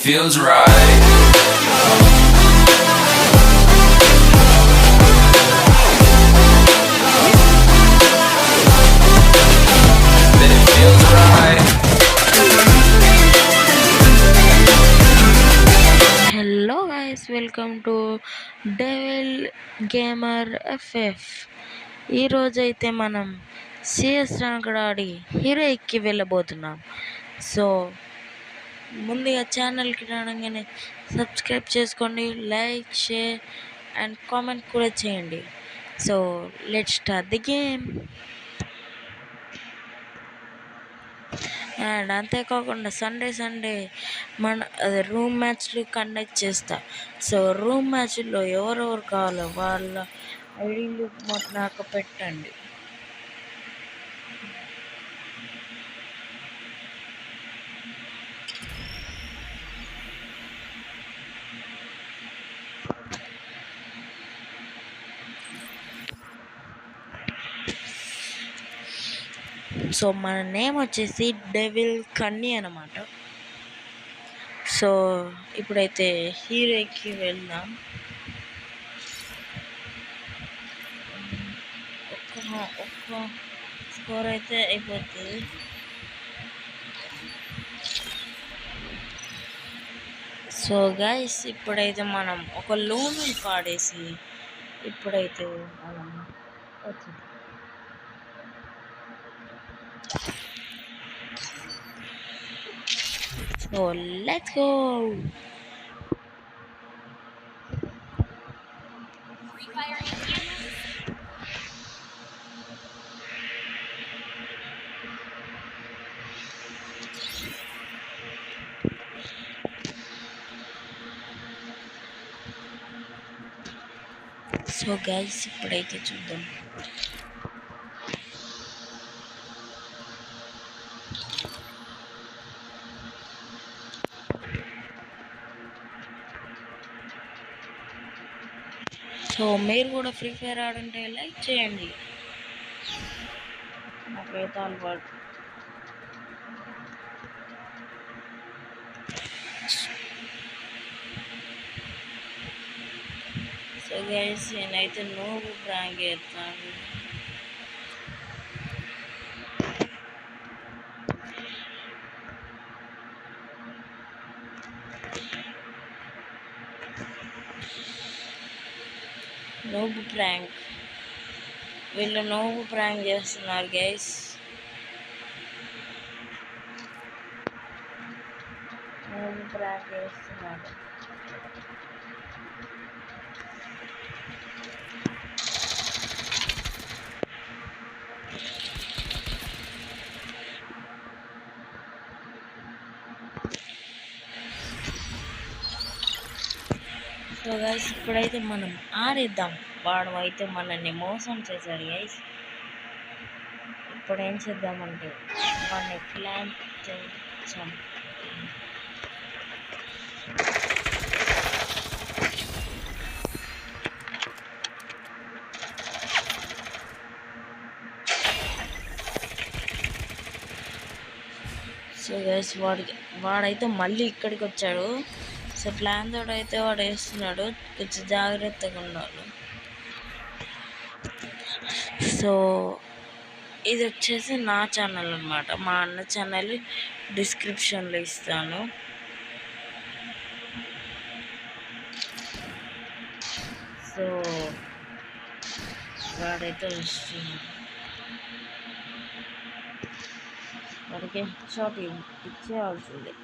feels right. Then it feels right. Hello guys, welcome to devil gamer FF. ఈరోజైతే మనం CS ranked ఆడి hero ఎక్కి వెళ్ళబోతున్నాం. So ముందుగా ఛానల్కి రాగానే సబ్స్క్రైబ్ చేసుకోండి, లైక్, షేర్ అండ్ కామెంట్ కూడా చేయండి. So let's start the game. And అంతేకాకుండా సండే మన రూమ్ మ్యాచ్లు కండక్ట్ చేస్తా. సో రూమ్ మ్యాచ్లో ఎవరెవరు కావాలో వాళ్ళ ఐడీలు నాకు పెట్టండి. సో మన నేమ్ వచ్చేసి డెవిల్ కన్నీ అన్నమాట. సో ఇప్పుడైతే హీరోకి వెళ్దాం. ఒక్క స్కోర్ అయితే అయిపోతుంది. సో గైస్ ఇప్పుడైతే మనం ఒక లోన్ పాడేసి ఇప్పుడైతే మనం వచ్చింది. So let's go. So guys ఇప్పుడైతే చూద్దాం. సో మీరు కూడా ఫ్రీ ఫైర్ ఆడుంటే లైక్ చేయండి. నాకైతే అలవాటు. సో గైస్ నేనైతే నువ్వు ప్రాంక్ చేస్తాను. నోబు ప్రాంక్, వీళ్ళు నోబు ప్రాంక్ చేస్తున్నారు గైస్. నోబు ప్రాంక్ చేస్తున్నారు. సో గైస్ ఇప్పుడైతే మనం ఆడిద్దాం. వాడు అయితే మనల్ని మోసం చేశాడు గైస్. ఇప్పుడు ఏం చేద్దామంటే వాడిని ప్లాన్ చేసాం. సో గైస్ వాడైతే మళ్ళీ ఇక్కడికి వచ్చాడు. సో ప్లాన్ తోడు అయితే వాడు వేస్తున్నాడు, కొంచెం జాగ్రత్తగా ఉండాలి. సో ఇది వచ్చేసి నా ఛానల్ అన్నమాట. మా అన్న ఛానల్ డిస్క్రిప్షన్లో ఇస్తాను. సో వాడైతే వస్తున్నాడు. వాడికి షాట్ ఇచ్చేయాల్సిందే.